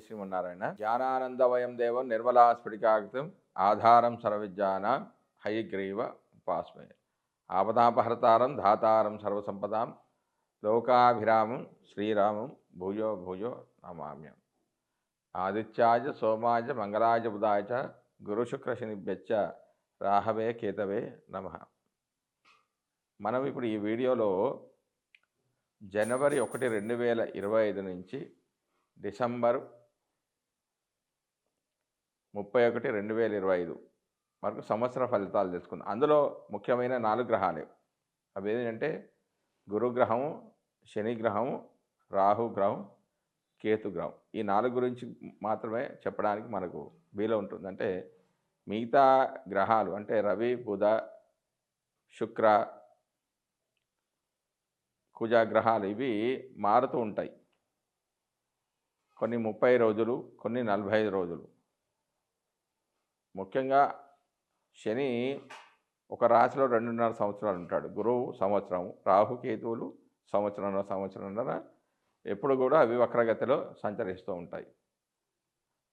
శ్రీమన్నారాయణ. జ్ఞానానందవయం దేవం నిర్మలాస్ఫటికాకృతిం ఆధారం సర్వవిద్యానాం హయగ్రీవ ఉపాస్మహే. ఆపదాపహర్తారం ధాతారం సర్వసంపదాం లోకాభిరామం శ్రీరామం భూయో భూయో నమామ్యం. ఆదిత్యాయ సోమాయ మంగళాయ బుధాయ చ గురుశుక్రశనిభ్యశ్చ రాహవే కేతవే నమః. మనం ఇప్పుడు ఈ వీడియోలో జనవరి 1, 2025 నుంచి డిసెంబర్ 31, 2025 వరకు సంవత్సర ఫలితాలు తెలుసుకుందాం. అందులో ముఖ్యమైన 4 గ్రహాలే. అవి ఏంటంటే గురుగ్రహము, శనిగ్రహము, రాహుగ్రహం, కేతుగ్రహం. ఈ 4 గురించి మాత్రమే చెప్పడానికి మనకు వీలు ఉంటుంది. అంటే మిగతా గ్రహాలు అంటే రవి, బుధ, శుక్ర, కుజ గ్రహాలు ఇవి మారుతూ ఉంటాయి. కొన్ని 30 రోజులు, కొన్ని 45 రోజులు. ముఖ్యంగా శని ఒక రాశిలో 2.5 సంవత్సరాలు ఉంటాడు. గురువు సంవత్సరం, రాహు కేతువులు సంవత్సరంన్నర ఎప్పుడు కూడా అవి వక్రగతిలో సంచరిస్తూ ఉంటాయి.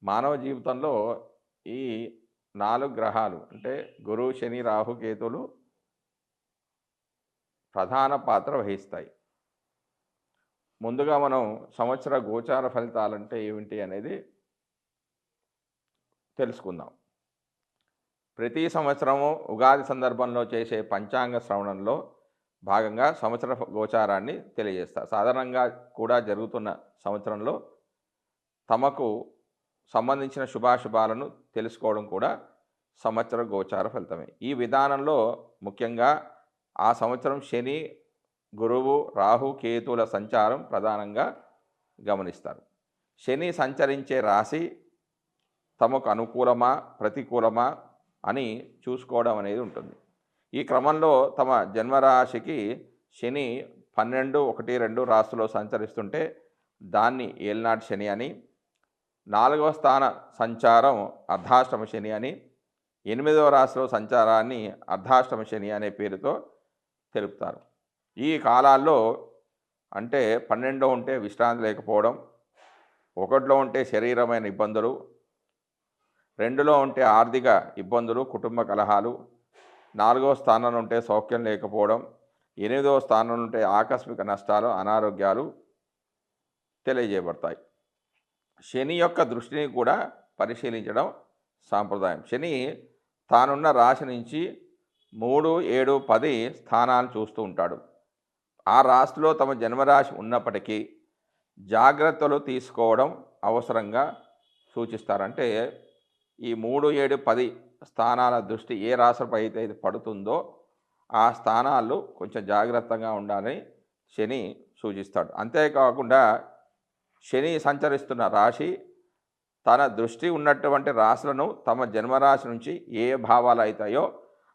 మానవ జీవితంలో ఈ 4 గ్రహాలు అంటే గురువు, శని, రాహు, కేతువులు ప్రధాన పాత్ర వహిస్తాయి. ముందుగా మనం సంవత్సర గోచార ఫలితాలంటే ఏమిటి అనేది తెలుసుకుందాం. ప్రతి సంవత్సరము ఉగాది సందర్భంలో చేసే పంచాంగ శ్రవణంలో భాగంగా సంవత్సర గోచారాన్ని తెలియజేస్తారు. సాధారణంగా కూడా జరుగుతున్న సంవత్సరంలో తమకు సంబంధించిన శుభాశుభాలను తెలుసుకోవడం కూడా సంవత్సర గోచార ఫలితమే. ఈ విధానంలో ముఖ్యంగా ఆ సంవత్సరం శని, గురువు, రాహు, కేతువుల సంచారం ప్రధానంగా గమనిస్తారు. శని సంచరించే రాశి తమకు అనుకూలమా ప్రతికూలమా అని చూసుకోవడం అనేది ఉంటుంది. ఈ క్రమంలో తమ జన్మరాశికి శని 12, 1, 2 రాశిలో సంచరిస్తుంటే దాన్ని ఏలినాటి శని అని, 4వ స్థాన సంచారం అర్ధాష్టమ శని అని, 8వ రాశిలో సంచారాన్ని అర్ధాష్టమ శని అనే పేరుతో తెలుపుతారు. ఈ కాలాల్లో అంటే 12లో ఉంటే విశ్రాంతి లేకపోవడం, 1లో ఉంటే శరీరమైన ఇబ్బందులు, 2లో ఉంటే ఆర్థిక ఇబ్బందులు, కుటుంబ కలహాలు, 4వ స్థానంలో ఉంటే సౌఖ్యం లేకపోవడం, 8వ స్థానంలో ఉంటే ఆకస్మిక నష్టాలు, అనారోగ్యాలు తెలియజేయబడతాయి. శని యొక్క దృష్టిని కూడా పరిశీలించడం సాంప్రదాయం. శని తానున్న రాశి నుంచి 3, 7, 10 స్థానాలు చూస్తూ ఉంటాడు. ఆ రాశిలో తమ జన్మరాశి ఉన్నప్పటికీ జాగ్రత్తలు తీసుకోవడం అవసరంగా సూచిస్తారు. అంటే ఈ 3, 7, 10 స్థానాల దృష్టి ఏ రాశిపై అయితే పడుతుందో ఆ స్థానాలు కొంచెం జాగ్రత్తగా ఉండాలని శని సూచిస్తాడు. అంతేకాకుండా శని సంచరిస్తున్న రాశి తన దృష్టి ఉన్నటువంటి రాశులను తమ జన్మరాశి నుంచి ఏ భావాలు అవుతాయో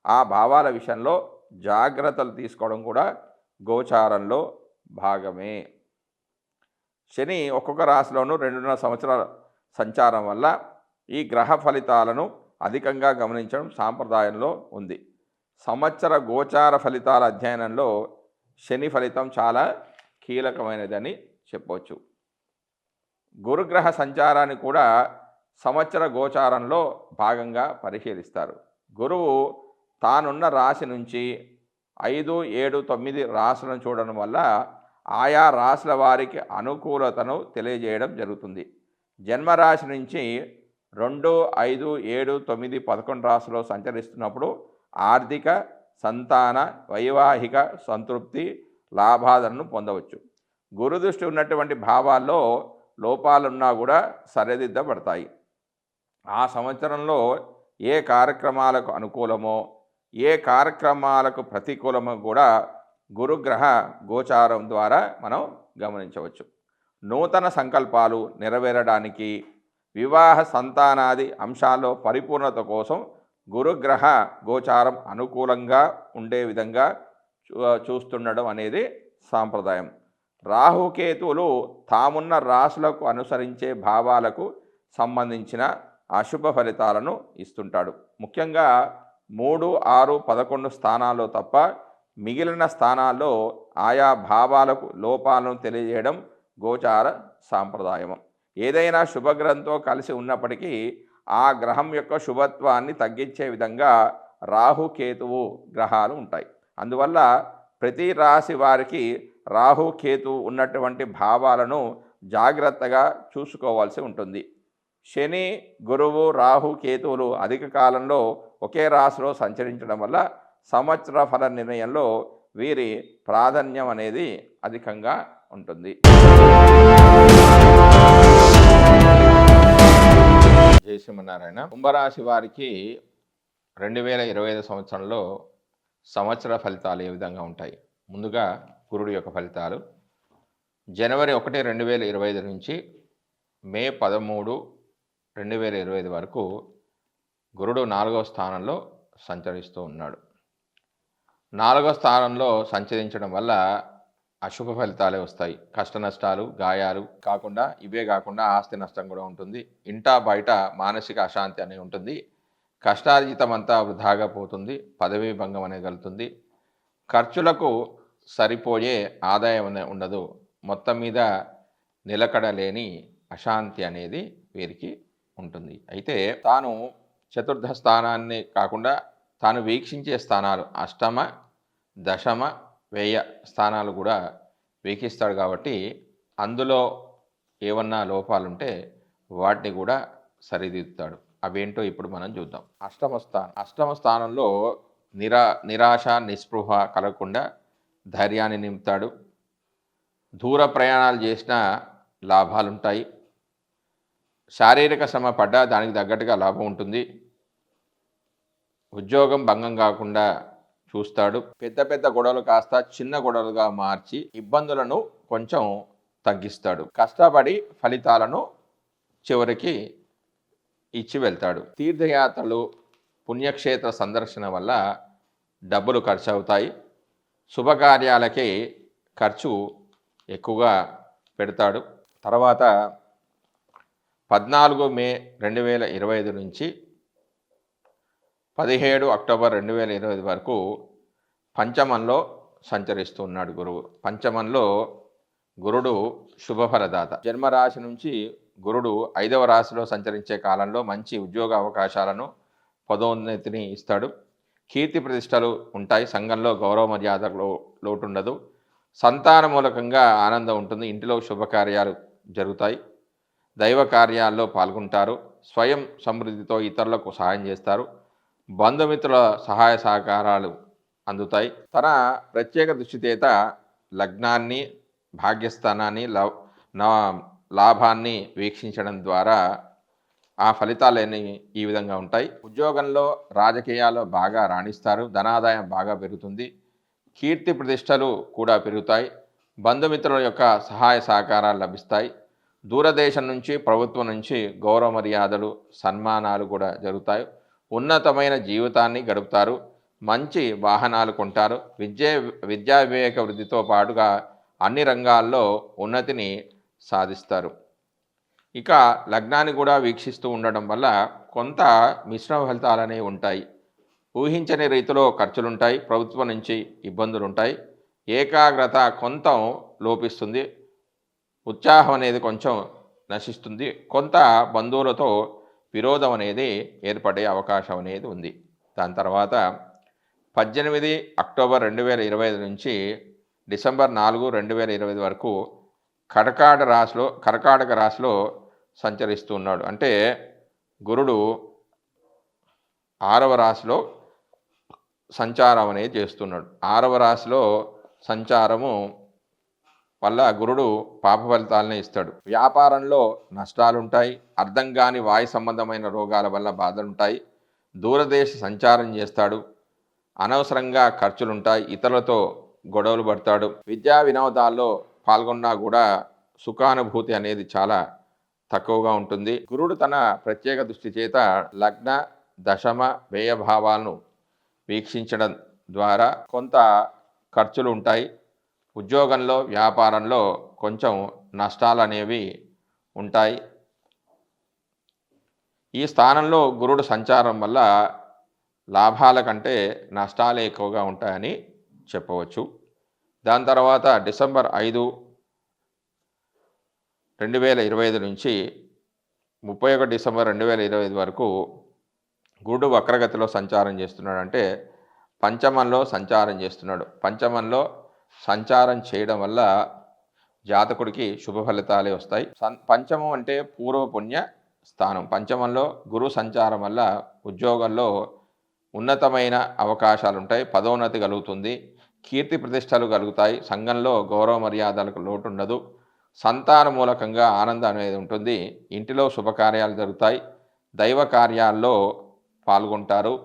ఆ భావాల విషయంలో జాగ్రత్తలు తీసుకోవడం కూడా గోచారంలో భాగమే. శని ఒక్కొక్క రాశిలోనూ 2.5 సంవత్సరాల సంచారం వల్ల ఈ గ్రహ ఫలితాలను అధికంగా గమనించడం సాంప్రదాయంలో ఉంది. సంవత్సర గోచార ఫలితాల అధ్యయనంలో శని ఫలితం చాలా కీలకమైనదని చెప్పవచ్చు. గురుగ్రహ సంచారాన్ని కూడా సంవత్సర గోచారంలో భాగంగా పరిశీలిస్తారు. గురువు తానున్న రాశి నుంచి 5, 7, 9 రాశులను చూడడం వల్ల ఆయా రాశుల వారికి అనుకూలతను తెలియజేయడం జరుగుతుంది. జన్మరాశి నుంచి 2, 5, 7, 9, 11 రాశుల్లో సంచరిస్తున్నప్పుడు ఆర్థిక, సంతాన, వైవాహిక సంతృప్తి, లాభాలను పొందవచ్చు. గురుదృష్టి ఉన్నటువంటి భావాల్లో లోపాలున్నా కూడా సరిదిద్దబడతాయి. ఆ సంవత్సరంలో ఏ కార్యక్రమాలకు అనుకూలమో ఏ కార్యక్రమాలకు ప్రతికూలమో కూడా గురుగ్రహ గోచారం ద్వారా మనం గమనించవచ్చు. నూతన సంకల్పాలు నెరవేరడానికి, వివాహ సంతానాది అంశాల్లో పరిపూర్ణత కోసం గురుగ్రహ గోచారం అనుకూలంగా ఉండే విధంగా చూస్తుండడం అనేది సాంప్రదాయం. రాహుకేతువులు తామున్న రాశులకు అనుసరించే భావాలకు సంబంధించిన అశుభ ఫలితాలను ఇస్తుంటాడు. ముఖ్యంగా 3, 6, 11 స్థానాల్లో తప్ప మిగిలిన స్థానాల్లో ఆయా భావాలకు లోపాలను తెలియజేయడం గోచార సాంప్రదాయం. ఏదైనా శుభగ్రహంతో కలిసి ఉన్నప్పటికీ ఆ గ్రహం యొక్క శుభత్వాన్ని తగ్గించే విధంగా రాహుకేతువు గ్రహాలు ఉంటాయి. అందువల్ల ప్రతి రాశి వారికి రాహుకేతు ఉన్నటువంటి భావాలను జాగ్రత్తగా చూసుకోవాల్సి ఉంటుంది. శని, గురువు, రాహు, కేతువులు అధిక కాలంలో ఒకే రాశిలో సంచరించడం వల్ల సంవత్సర ఫల నిర్ణయంలో వీరి ప్రాధాన్యం అనేది అధికంగా ఉంటుంది. జై శ్రీమన్నారాయణ. కుంభరాశి వారికి 2025 సంవత్సరంలో సంవత్సర ఫలితాలు ఏ విధంగా ఉంటాయి? ముందుగా గురుడు యొక్క ఫలితాలు. జనవరి 1, 2025 నుంచి మే 13, 2025 వరకు గురుడు 4వ స్థానంలో సంచరిస్తూ ఉన్నాడు. 4వ స్థానంలో సంచరించడం వల్ల అశుభ ఫలితాలే వస్తాయి. కష్ట నష్టాలు, గాయాలు ఇవే కాకుండా ఆస్తి నష్టం కూడా ఉంటుంది. ఇంటా బయట మానసిక అశాంతి అనేది ఉంటుంది. కష్టార్జితం అంతా వృధాగా పోతుంది. పదవీ భంగం అనేది కలుగుతుంది. ఖర్చులకు సరిపోయే ఆదాయం ఉండదు. మొత్తం మీద నిలకడ లేని అశాంతి అనేది వీరికి ఉంటుంది. అయితే తాను చతుర్థ స్థానాన్ని కాకుండా తాను వీక్షించే స్థానాలు అష్టమ, దశమ, వ్యయ స్థానాలు కూడా వీక్షిస్తాడు. కాబట్టి అందులో ఏమన్నా లోపాలుంటే వాటిని కూడా సరిదిద్దుతాడు. అవేంటో ఇప్పుడు మనం చూద్దాం. అష్టమ స్థానంలో నిరాశ, నిస్పృహ కలగకుండా ధైర్యాన్ని నింపుతాడు. దూర ప్రయాణాలు చేసిన లాభాలుంటాయి. శారీరక శ్రమ పడ్డా దానికి తగ్గట్టుగా లాభం ఉంటుంది. ఉద్యోగం భంగం కాకుండా చూస్తాడు. పెద్ద పెద్ద గొడవలు కాస్త చిన్న గొడవలుగా మార్చి ఇబ్బందులను కొంచెం తగ్గిస్తాడు. కష్టపడి ఫలితాలను చివరికి ఇచ్చి వెళ్తాడు. తీర్థయాత్రలు, పుణ్యక్షేత్ర సందర్శన వల్ల డబ్బులు ఖర్చు అవుతాయి. శుభకార్యాలకి ఖర్చు ఎక్కువగా పెడతాడు. తర్వాత 14 మే 2025 నుంచి 17 అక్టోబర్ 2025 వరకు పంచమంలో సంచరిస్తూ ఉన్నాడు గురువు. పంచమంలో గురుడు శుభఫలదాత. జన్మరాశి నుంచి గురుడు 5వ రాశిలో సంచరించే కాలంలో మంచి ఉద్యోగ అవకాశాలను, పదోన్నతిని ఇస్తాడు. కీర్తి ప్రతిష్టలు ఉంటాయి. సంఘంలో గౌరవ మర్యాదలో లోటుండదు. సంతాన మూలకంగా ఆనందం ఉంటుంది. ఇంటిలో శుభకార్యాలు జరుగుతాయి. దైవ కార్యాల్లో పాల్గొంటారు. స్వయం సమృద్ధితో ఇతరులకు సహాయం చేస్తారు. బంధుమిత్రుల సహాయ సహకారాలు అందుతాయి. తన ప్రత్యేక దృష్టిచేత లగ్నాన్ని, భాగ్యస్థానాన్ని, లాభాన్ని వీక్షించడం ద్వారా ఆ ఫలితాలన్నీ ఈ విధంగా ఉంటాయి. ఉద్యోగంలో, రాజకీయాల్లో బాగా రాణిస్తారు. ధనాదాయం బాగా పెరుగుతుంది. కీర్తి ప్రతిష్టలు కూడా పెరుగుతాయి. బంధుమిత్రుల యొక్క సహాయ సహకారాలు లభిస్తాయి. దూరదేశం నుంచి, ప్రభుత్వం నుంచి గౌరవ మర్యాదలు, సన్మానాలు కూడా జరుగుతాయి. ఉన్నతమైన జీవితాన్ని గడుపుతారు. మంచి వాహనాలు కొంటారు. విద్యా వివేక వృద్ధితో పాటుగా అన్ని రంగాల్లో ఉన్నతిని సాధిస్తారు. ఇక లగ్నాన్ని కూడా వీక్షిస్తూ ఉండడం వల్ల కొంత మిశ్రమ ఫలితాలనే ఉంటాయి. ఊహించని రీతిలో ఖర్చులుంటాయి. ప్రభుత్వం నుంచి ఇబ్బందులుంటాయి. ఏకాగ్రత కొంత లోపిస్తుంది. ఉత్సాహం అనేది కొంచెం నశిస్తుంది. కొంత బంధువులతో విరోధం అనేది ఏర్పడే అవకాశం అనేది ఉంది. దాని తర్వాత 18 అక్టోబర్ 2025 నుంచి డిసెంబర్ 4, 2025 వరకు కర్కాటక రాశిలో సంచరిస్తూ ఉన్నాడు. అంటే గురుడు 6వ రాశిలో సంచారం అనేది చేస్తున్నాడు. 6వ రాశిలో సంచారము వల్ల గురుడు పాప ఫలితాలనే ఇస్తాడు. వ్యాపారంలో నష్టాలుంటాయి. అర్థం కాని వాయు సంబంధమైన రోగాల వల్ల బాధలుంటాయి. దూరదేశ సంచారం చేస్తాడు. అనవసరంగా ఖర్చులుంటాయి. ఇతరులతో గొడవలు పడతాడు. విద్యా వినోదాల్లో పాల్గొన్నా కూడా సుఖానుభూతి అనేది చాలా తక్కువగా ఉంటుంది. గురుడు తన ప్రత్యేక దృష్టి చేత లగ్న, దశమ, వ్యయభావాలను వీక్షించడం ద్వారా కొంత ఖర్చులు ఉంటాయి. ఉద్యోగంలో, వ్యాపారంలో కొంచెం నష్టాలు అనేవి ఉంటాయి. ఈ స్థానంలో గురుడు సంచారం వల్ల లాభాల కంటే నష్టాలే ఎక్కువగా ఉంటాయని చెప్పవచ్చు. దాని తర్వాత డిసెంబర్ 5, 2025 నుంచి 31 డిసెంబర్ 2025 వరకు గురుడు వక్రగతిలో సంచారం చేస్తున్నాడు. అంటే పంచమంలో సంచారం చేస్తున్నాడు. పంచమంలో సంచారం చేయడం వల్ల జాతకుడికి శుభ ఫలితాలే వస్తాయి. పంచమం అంటే పూర్వపుణ్య స్థానం. పంచమంలో గురు సంచారం వల్ల ఉద్యోగంలో ఉన్నతమైన అవకాశాలు ఉంటాయి, పదోన్నతి కలుగుతుంది, కీర్తి ప్రతిష్టలు కలుగుతాయి, సంఘంలో గౌరవ మర్యాదలకు లోటు ఉండదు, సంతాన మూలకంగా ఆనందం అనేది ఉంటుంది, ఇంటిలో శుభకార్యాలు జరుగుతాయి, దైవ కార్యాల్లో పాల్గొంటారు.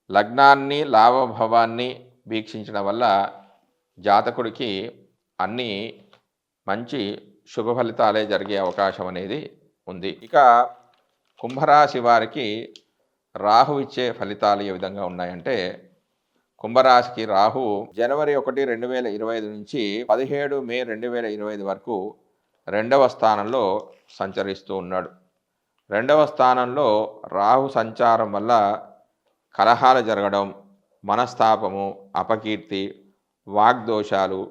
లగ్నాన్ని లాభభావాన్ని వీక్షించడం వల్ల జాతకుడికి అన్నీ మంచి శుభ ఫలితాలే జరిగే అవకాశం అనేది ఉంది. ఇక కుంభరాశి వారికి రాహు ఇచ్చే ఫలితాలు ఏ విధంగా ఉన్నాయంటే, కుంభరాశికి రాహు జనవరి 1, 2025 నుంచి 17 మే 2025 వరకు 2వ స్థానంలో సంచరిస్తూ ఉన్నాడు. 2వ స్థానంలో రాహు సంచారం వల్ల కలహాలు జరగడం, మనస్తాపము, అపకీర్తి, వాగ్దోషాలు,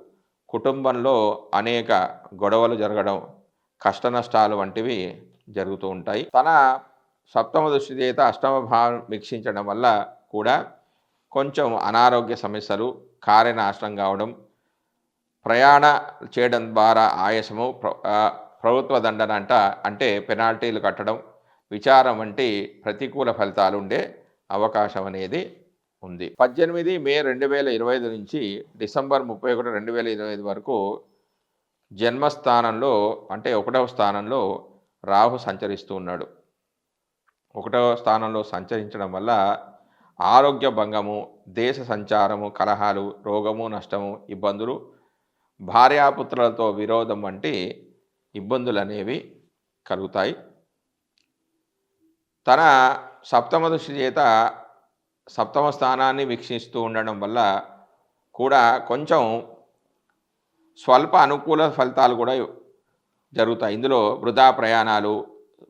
కుటుంబంలో అనేక గొడవలు జరగడం, కష్టనష్టాలు వంటివి జరుగుతూ ఉంటాయి. తన సప్తమ దృష్టి చేత అష్టమ భావం వీక్షించడం వల్ల కూడా కొంచెం అనారోగ్య సమస్యలు, కార్యనాశనం కావడం, ప్రయాణ చేయడం ద్వారా ఆయాసము, ప్రభుత్వ దండన అంటే పెనాల్టీలు కట్టడం, విచారం వంటి ప్రతికూల ఫలితాలు ఉండే అవకాశం అనేది ఉంది. 18 మే 2025 నుంచి డిసెంబర్ 31, 2025 వరకు జన్మస్థానంలో అంటే 1వ స్థానంలో రాహు సంచరిస్తూ ఉన్నాడు. 1వ స్థానంలో సంచరించడం వల్ల ఆరోగ్య భంగము, దేశ సంచారము, కలహాలు, రోగము, నష్టము, ఇబ్బందులు, భార్యాపుత్రులతో విరోధం వంటి ఇబ్బందులు అనేవి కలుగుతాయి. తన సప్తమ దృష్టి చేత సప్తమ స్థానాన్ని వీక్షిస్తూ ఉండడం వల్ల కూడా కొంచెం స్వల్ప అనుకూల ఫలితాలు కూడా జరుగుతాయి. ఇందులో వృధా ప్రయాణాలు,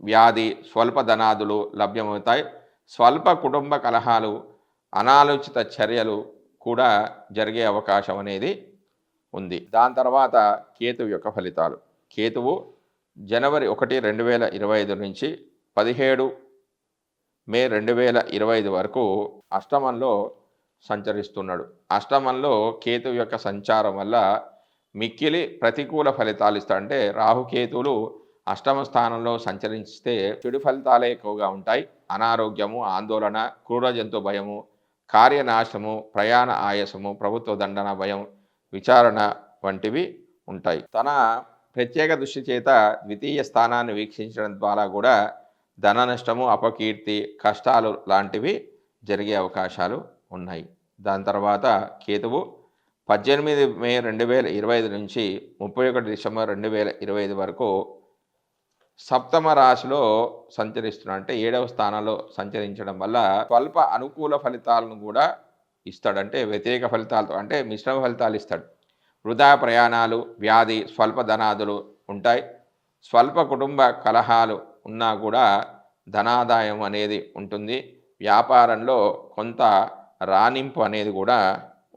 వ్యాధి, స్వల్ప ధనాదులు లభ్యమవుతాయి. స్వల్ప కుటుంబ కలహాలు, అనాలోచిత చర్యలు కూడా జరిగే అవకాశం అనేది ఉంది. దాని తర్వాత కేతువు యొక్క ఫలితాలు. కేతువు జనవరి 1, 2025 నుంచి 17 మే 2025 వరకు అష్టమంలో సంచరిస్తున్నాడు. అష్టమంలో కేతువు యొక్క సంచారం వల్ల మిక్కిలి ప్రతికూల ఫలితాలు ఇస్తాడు. అంటే రాహుకేతువులు అష్టమ స్థానంలో సంచరిస్తే చెడు ఫలితాలే ఎక్కువగా ఉంటాయి. అనారోగ్యము, ఆందోళన, క్రూర జంతు భయము, కార్యనాశము, ప్రయాణ ఆయాసము, ప్రభుత్వ దండన భయం, విచారణ వంటివి ఉంటాయి. తన ప్రత్యేక దృష్టి చేత ద్వితీయ స్థానాన్ని వీక్షించడం ద్వారా కూడా ధన నష్టము, అపకీర్తి, కష్టాలు లాంటివి జరిగే అవకాశాలు ఉన్నాయి. దాని తర్వాత కేతువు 18 మే 2025 నుంచి 31 డిసెంబర్ 2025 వరకు సప్తమ రాశిలో సంచరిస్తున్నాడు. అంటే 7వ స్థానంలో సంచరించడం వల్ల స్వల్ప అనుకూల ఫలితాలను కూడా ఇస్తాడు. అంటే వ్యతిరేక ఫలితాలతో అంటే మిశ్రమ ఫలితాలు ఇస్తాడు. వృధా ప్రయాణాలు, వ్యాధి, స్వల్ప ధనాదులు ఉంటాయి. స్వల్ప కుటుంబ కలహాలు ఉన్నా కూడా ధనాదాయం అనేది ఉంటుంది. వ్యాపారంలో కొంత రాణింపు అనేది కూడా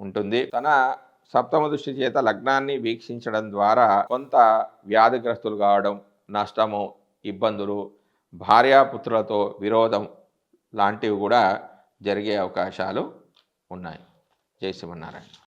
ఉంటుంది. తన సప్తమ దృష్టి చేత లగ్నాన్ని వీక్షించడం ద్వారా కొంత వ్యాధిగ్రస్తులు కావడం, నష్టము, ఇబ్బందులు, భార్యాపుత్రులతో విరోధం లాంటివి కూడా జరిగే అవకాశాలు ఉన్నాయి. జై శ్రీమన్నారాయణ.